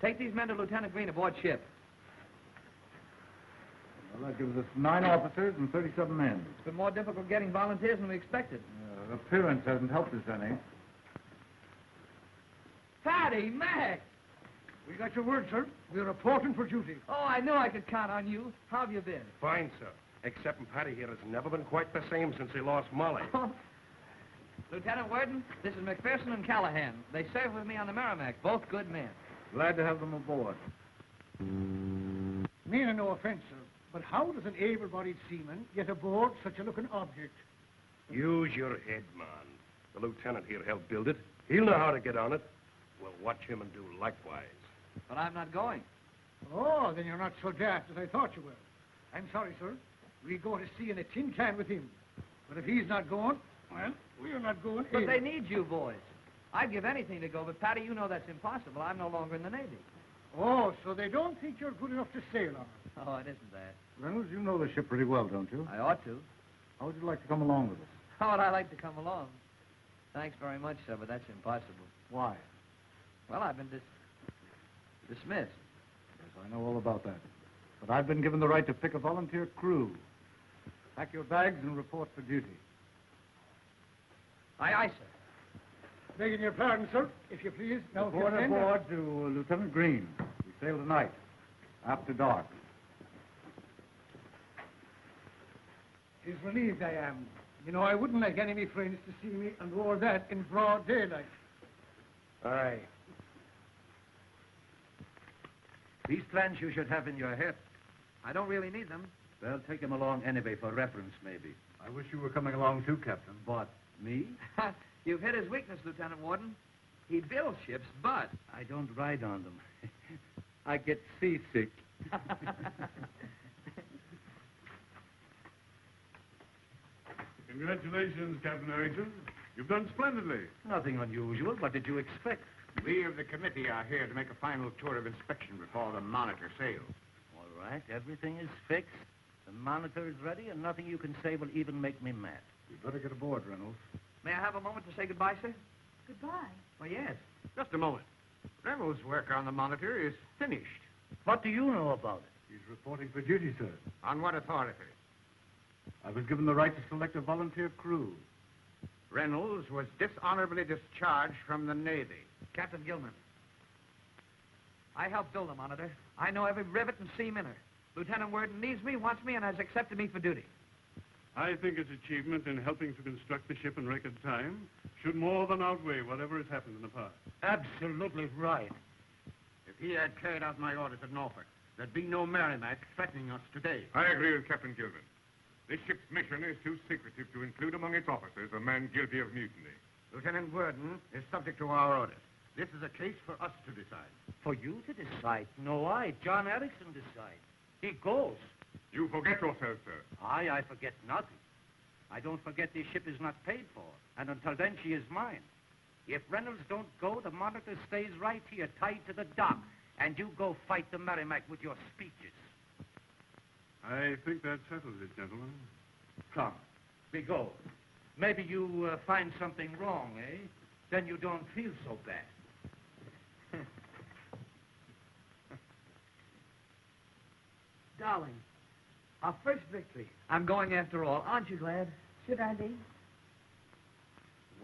Take these men to Lieutenant Green aboard ship. Well, that gives us 9 officers and 37 men. It's been more difficult getting volunteers than we expected. Appearance hasn't helped us any. Patty, Mac! We got your word, sir. We're reporting for duty. Oh, I knew I could count on you. How have you been? Fine, sir. Except Patty here has never been quite the same since he lost Molly. Lieutenant Worden, this is McPherson and Callahan. They served with me on the Merrimack, both good men. Glad to have them aboard. Meaning no offense, sir, but how does an able-bodied seaman get aboard such a looking object? Use your head, man. The lieutenant here helped build it. He'll know how to get on it. We'll watch him and do likewise. But I'm not going. Oh, then you're not so daft as I thought you were. I'm sorry, sir. We go to sea in a tin can with him. But if he's not going, well, we're not going But either. they need you boys. I'd give anything to go, but Patty, you know that's impossible. I'm no longer in the Navy. Oh, so they don't think you're good enough to sail on. Oh, it isn't that. Reynolds, you know the ship pretty well, don't you? I ought to. How would you like to come along with us? How would I like to come along? Thanks very much, sir, but that's impossible. Why? Well, I've been dismissed. Yes, I know all about that. But I've been given the right to pick a volunteer crew. Pack your bags and report for duty. Aye, aye, sir. Begging your pardon, sir, if you please. Now, if you Report attend- aboard to Lieutenant Green. We sail tonight, after dark. He's relieved I am. You know, I wouldn't like any of me friends to see me and all that in broad daylight. Aye. These plans you should have in your head. I don't really need them. Well, take them along anyway for reference, maybe. I wish you were coming along too, Captain. What, me? You've hit his weakness, Lieutenant Warden. He builds ships, but... I don't ride on them. I get seasick. Congratulations, Captain Erickson. You've done splendidly. Nothing unusual. What did you expect? We of the committee are here to make a final tour of inspection before the Monitor sails. All right, everything is fixed. The Monitor is ready, and nothing you can say will even make me mad. You'd better get aboard, Reynolds. May I have a moment to say goodbye, sir? Goodbye. Well, yes. Just a moment. Reynolds' work on the Monitor is finished. What do you know about it? He's reporting for duty, sir. On what authority? I was given the right to select a volunteer crew. Reynolds was dishonorably discharged from the Navy. Captain Gilman. I helped build the Monitor. I know every rivet and seam in her. Lieutenant Worden needs me, wants me, and has accepted me for duty. I think his achievement in helping to construct the ship in record time should more than outweigh whatever has happened in the past. Absolutely right. If he had carried out my orders at Norfolk, there'd be no Merrimack threatening us today. I agree with Captain Gilman. This ship's mission is too secretive to include among its officers a man guilty of mutiny. Lieutenant Worden is subject to our orders. This is a case for us to decide. For you to decide? No, John Erickson, decide. He goes. You forget yourself, sir. I forget nothing. I don't forget this ship is not paid for, and until then she is mine. If Reynolds don't go, the Monitor stays right here, tied to the dock, and you go fight the Merrimack with your speeches. I think that settles it, gentlemen. Come, we go. Maybe you find something wrong, eh? Then you don't feel so bad. Darling, our first victory. I'm going after all. Aren't you glad? Should I be?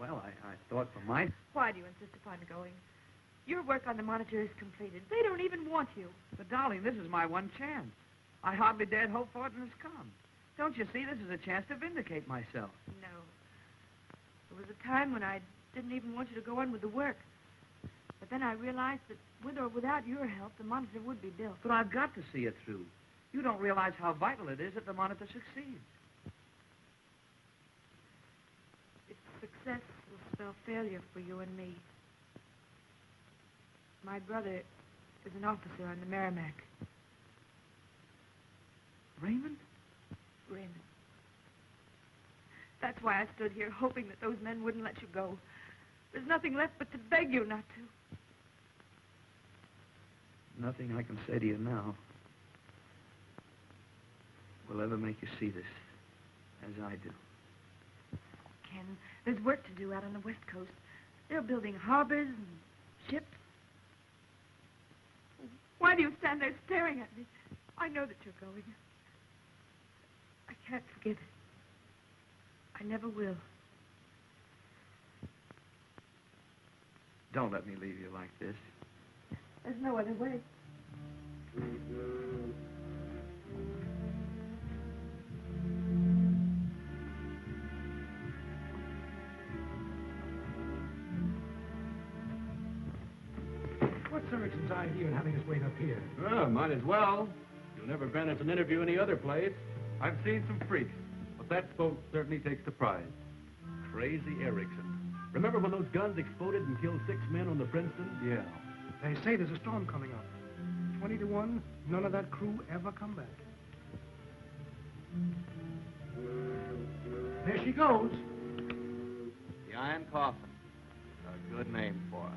Well, I thought for mine. Why do you insist upon going? Your work on the Monitor is completed. They don't even want you. But, darling, this is my one chance. I hardly dared hope for it, and it's come. Don't you see, this is a chance to vindicate myself. No. There was a time when I didn't even want you to go on with the work. But then I realized that with or without your help, the Monitor would be built. But I've got to see it through. You don't realize how vital it is that the Monitor succeeds. Its success will spell failure for you and me. My brother is an officer on the Merrimack. Raymond? Raymond. That's why I stood here hoping that those men wouldn't let you go. There's nothing left but to beg you not to. Nothing I can say to you now will ever make you see this as I do. Ken, there's work to do out on the West Coast. They're building harbors and ships. do you stand there staring at me? I know that you're going. I can't forget it. I never will. Don't let me leave you like this. There's no other way. What's Erickson's idea in having us wait up here? Well, might as well. You'll never grant us an interview any other place. I've seen some freaks, but that boat certainly takes the prize. Crazy Erickson. Remember when those guns exploded and killed 6 men on the Princeton? Yeah. They say there's a storm coming up. 20 to 1, none of that crew ever come back. There she goes. The Iron Coffin. A good name for her.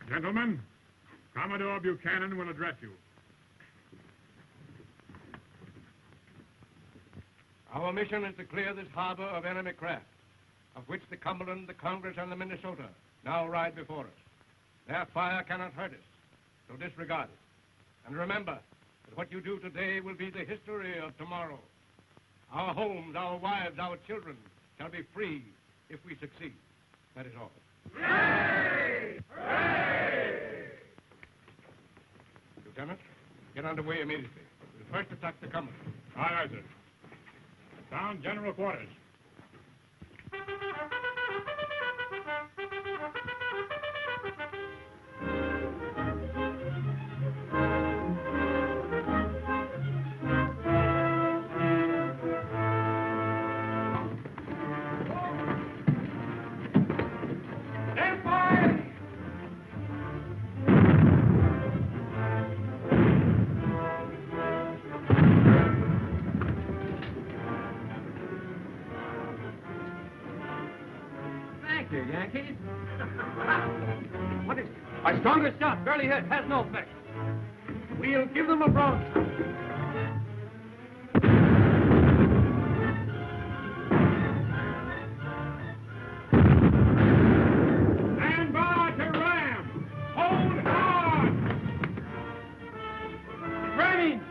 Gentlemen, Commodore Buchanan will address you. Our mission is to clear this harbor of enemy craft, of which the Cumberland, the Congress, and the Minnesota now ride before us. Their fire cannot hurt us, so disregard it. And remember that what you do today will be the history of tomorrow. Our homes, our wives, our children shall be free if we succeed. That is all. Hooray! Hooray! Lieutenant, get underway immediately. We'll first attack the Cumberland. Aye, aye, sir. Down general quarters. Yankees? What is it? My strongest shot, barely hit, has no effect. We'll give them a broadside. Stand by to ram! Hold hard! Ramming!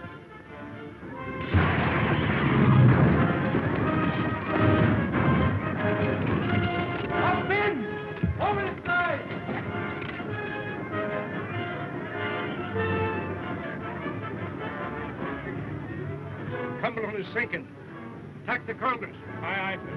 Cumberland is sinking. Attack the Congress. Aye, aye, sir.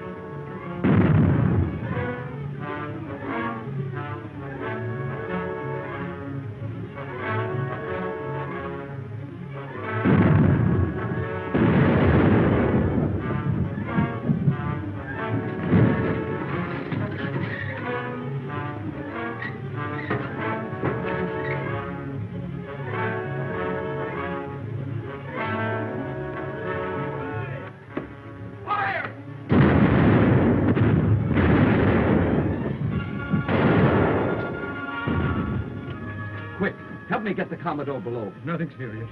Help me get the Commodore below. Nothing serious.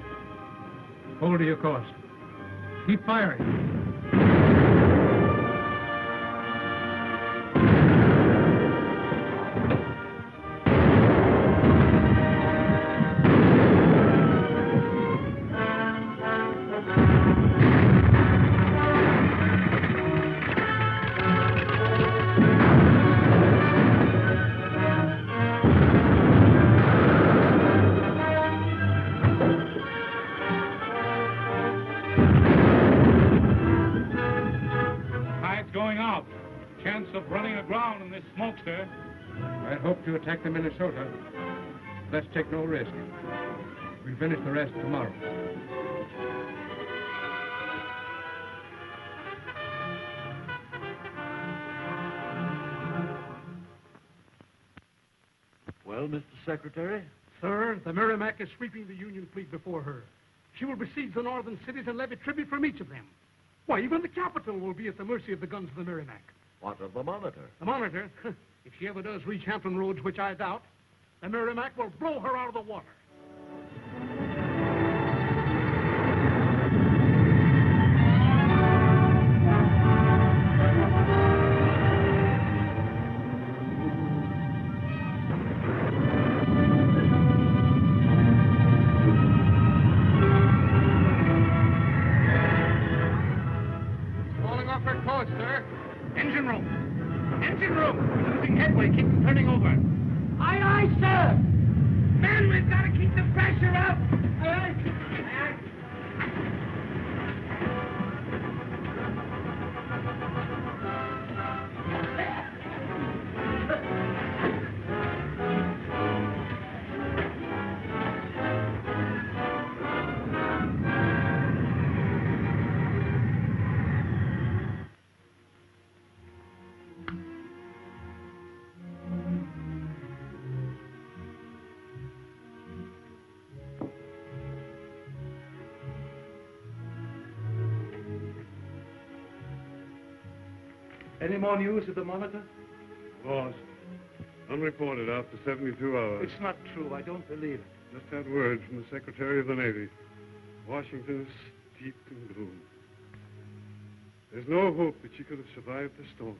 Hold to your course. Keep firing. Of running aground in this smoke, sir. I hope to attack the Minnesota. Let's take no risk. We'll finish the rest tomorrow. Well, Mr. Secretary, Sir, the Merrimac is sweeping the Union fleet before her. She will besiege the northern cities and levy tribute from each of them. Why, even the capital will be at the mercy of the guns of the Merrimac. What of the Monitor? The Monitor, if she ever does reach Hampton Roads, which I doubt, the Merrimac will blow her out of the water. Falling off her course, sir. Engine room. Engine room. Losing headway. Keep them turning over. Aye, aye, sir. Men, we've got to keep the pressure up. Aye, aye. Aye, aye. Any more news of the Monitor? Lost. Unreported after 72 hours. It's not true. I don't believe it. Just had word from the Secretary of the Navy. Washington is steeped in gloom. There's no hope that she could have survived the storm.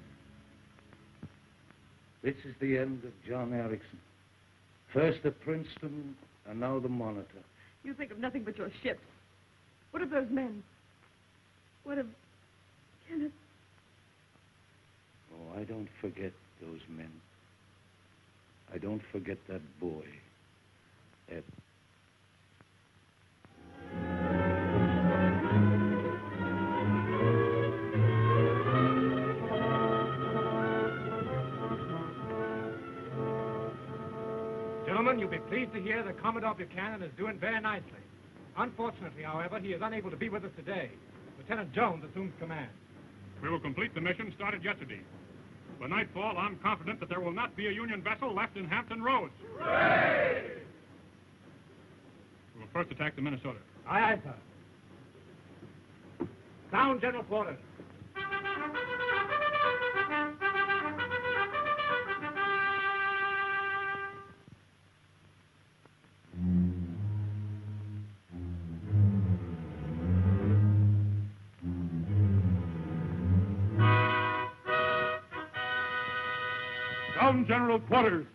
This is the end of John Erickson. First the Princeton, and now the Monitor. You think of nothing but your ships. What of those men? What of Kenneth? Oh, I don't forget those men. I don't forget that boy. Ed. Gentlemen, you'll be pleased to hear that Commodore Buchanan is doing very nicely. Unfortunately, however, he is unable to be with us today. Lieutenant Jones assumes command. We will complete the mission started yesterday. By nightfall, I'm confident that there will not be a Union vessel left in Hampton Roads. Hooray! We will first attack the Minnesota. Aye, aye, sir. Down, General Quarters. Down, General Quarters.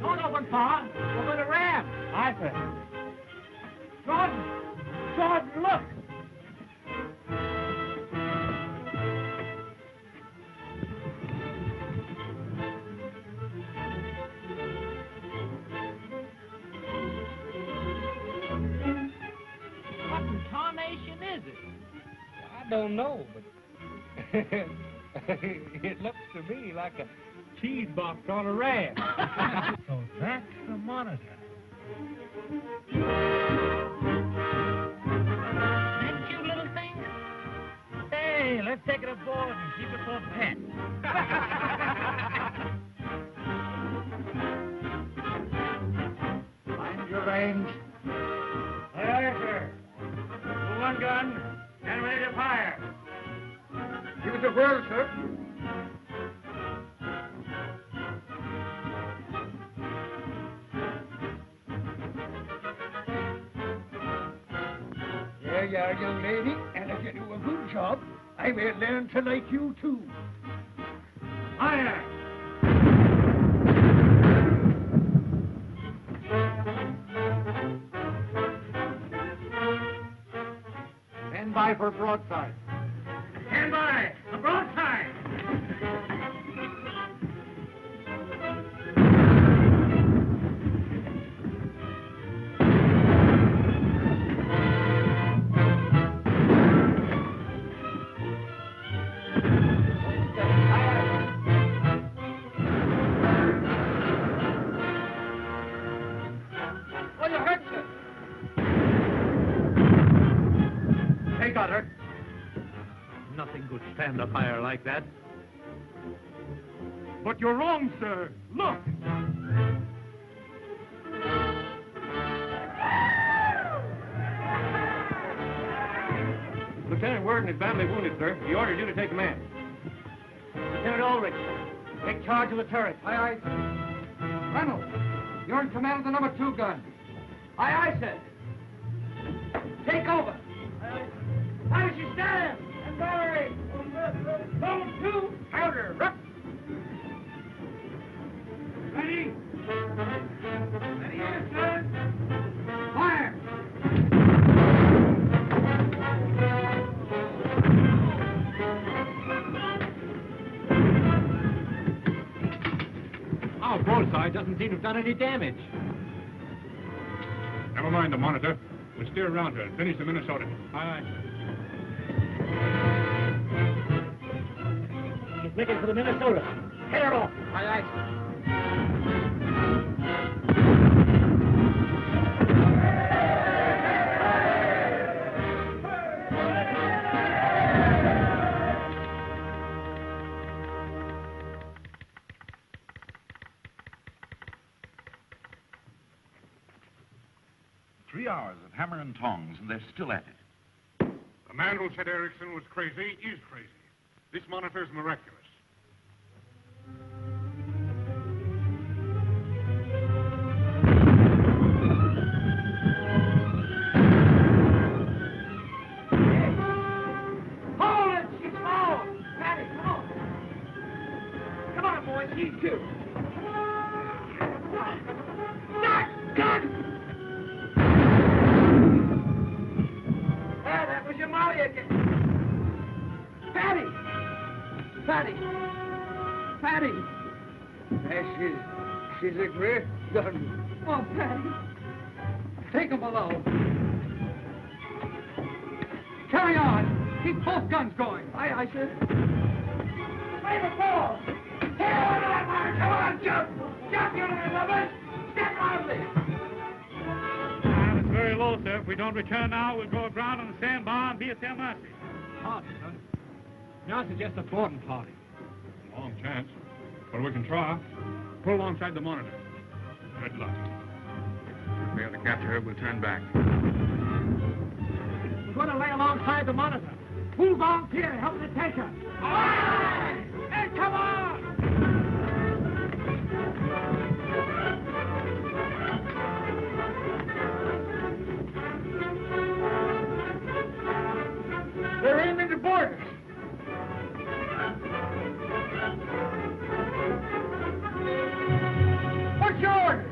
Don't open far. We're going to ram. Aye, sir. Jordan! Jordan, look! What in tarnation is it? I don't know, but it looks to me like a cheese box on a raft. So that's the Monitor. That cute little thing? Hey, let's take it aboard and keep it for a pet. Mind your range. Aye, aye, sir. Move one gun, and ready to fire. Give it a whirl, sir. There you are, young lady, and if you do a good job, I will learn to like you, too. Fire! Stand by for broadside. Stand by! A broadside! stand a fire like that. But you're wrong, sir. Look! Lieutenant Worden is badly wounded, sir. He ordered you to take command. Lieutenant Ulrich, take charge of the turret. Aye, aye. Reynolds, you're in command of the number 2 gun. Aye, aye, sir. Take over. How does she stand? And battery! Zone 2, powder, up! Ready? Ready, yes, sir. Fire! Our broadside doesn't seem to have done any damage. Never mind the Monitor. We'll steer around her and finish the Minnesota. Aye, She's making for the Minnesota. Head her off. Aye, aye, sir. 3 hours of hammer and tongs, and they're still at it. The man who said Erickson was crazy is crazy. This Monitor's miraculous. Hold it! She's small! Patty, come on! Come on, boys, she's two. Start! Gun! That was your Molly again. Patty! Patty! Patty! She's a great gun. Oh, Patty. Take them below. Carry on. Keep both guns going. Aye, aye, sir. Play the ball! Here on that mark! Come on, jump! Jump, you little lovers! Step loudly! It's very low, sir. If we don't return now, we'll go aground and stand by and be at their mercy. Hard, son. Now I suggest a boarding party. Long chance. But we can try. Pull alongside the Monitor. Good luck. If we fail to capture her, we'll turn back. We're going to lay alongside the Monitor. Move on, Peter. Help me take her. Aye! Hey, come on! They're aiming to board us. What's your orders?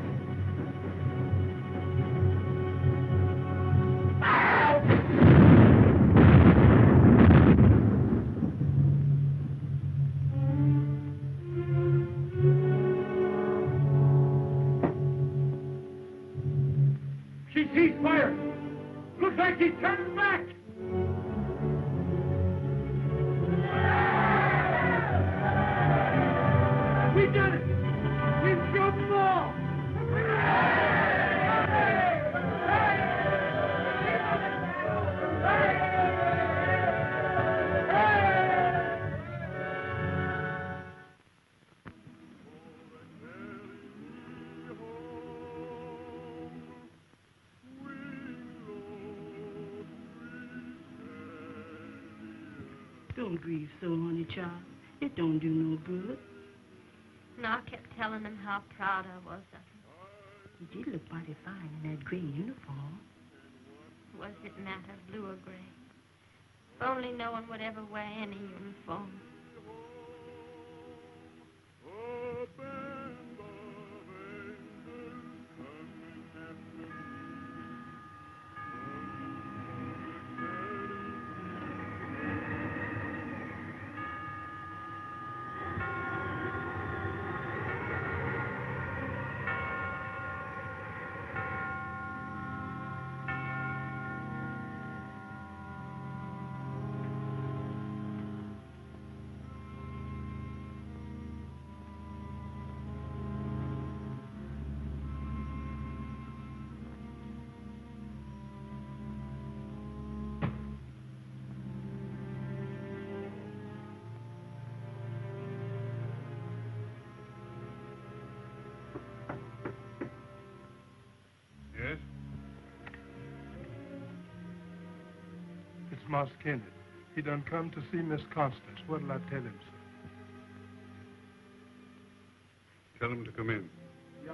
She ceased fire. Looks like she's turning back. We done it! We've dropped them all! Don't grieve so, honey child. It don't do no good. No, I kept telling him how proud I was of him. He did look mighty fine in that gray uniform. Was it matter, blue or gray? If only no one would ever wear any uniform. Mas Kenneth. He done come to see Miss Constance. What'll I tell him, sir? Tell him to come in. Yeah.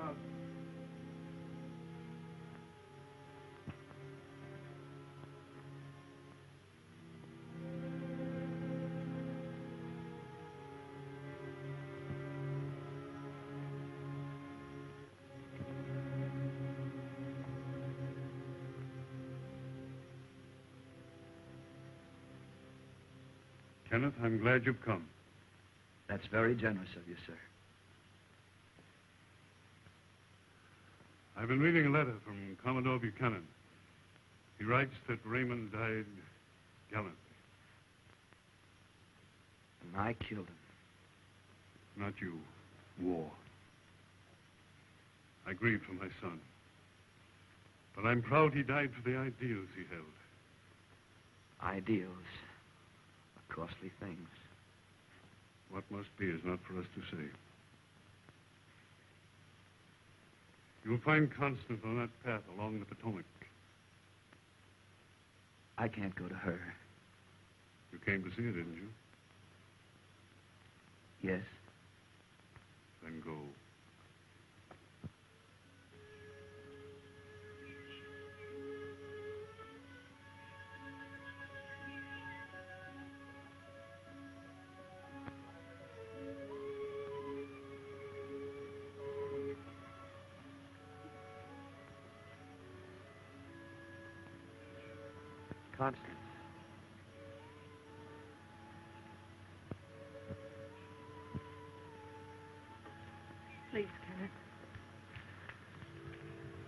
Kenneth, I'm glad you've come. That's very generous of you, sir. I've been reading a letter from Commodore Buchanan. He writes that Raymond died gallantly. And I killed him. Not you. War. I grieve for my son. But I'm proud he died for the ideals he held. Ideals. Costly things. What must be is not for us to say. You'll find Constance on that path along the Potomac. I can't go to her. You came to see her, didn't you? Yes. Then go. Constance. Please, Kenneth.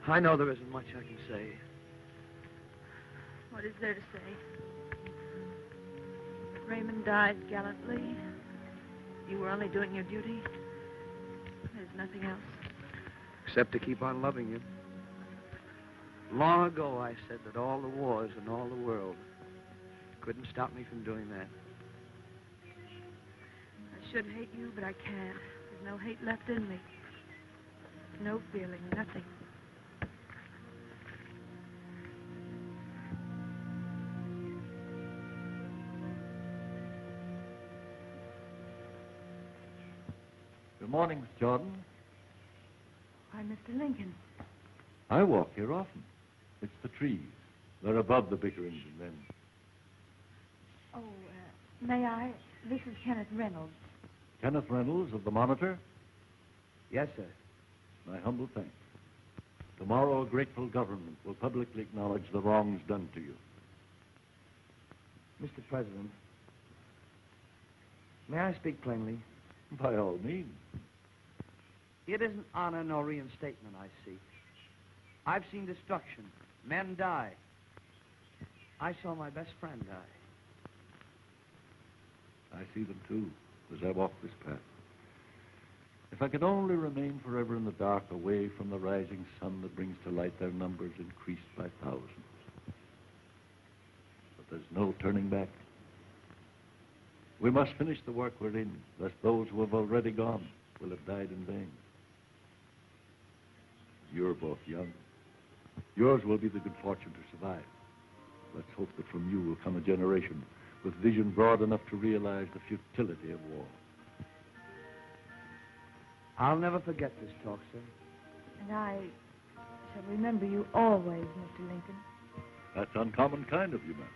I know there isn't much I can say. What is there to say? Raymond died gallantly. You were only doing your duty. There's nothing else. Except to keep on loving you. Long ago, I said that all the wars in all the world couldn't stop me from doing that. I should hate you, but I can't. There's no hate left in me. No feeling, nothing. Good morning, Miss Jordan. Why, Mr. Lincoln. I walk here often. It's the trees. They're above the bickerings and men. Oh, may I? This is Kenneth Reynolds. Kenneth Reynolds of the Monitor? Yes, sir. My humble thanks. Tomorrow, a grateful government will publicly acknowledge the wrongs done to you. Mr. President, may I speak plainly? By all means. It isn't honor nor reinstatement I seek. I've seen destruction. Men die. I saw my best friend die. I see them too, as I walk this path. If I could only remain forever in the dark, away from the rising sun that brings to light their numbers increased by thousands. But there's no turning back. We must finish the work we're in, lest those who have already gone will have died in vain. You're both young. Yours will be the good fortune to survive. Let's hope that from you will come a generation with vision broad enough to realize the futility of war. I'll never forget this talk, sir. And I shall remember you always, Mr. Lincoln. That's uncommon kind of you, ma'am.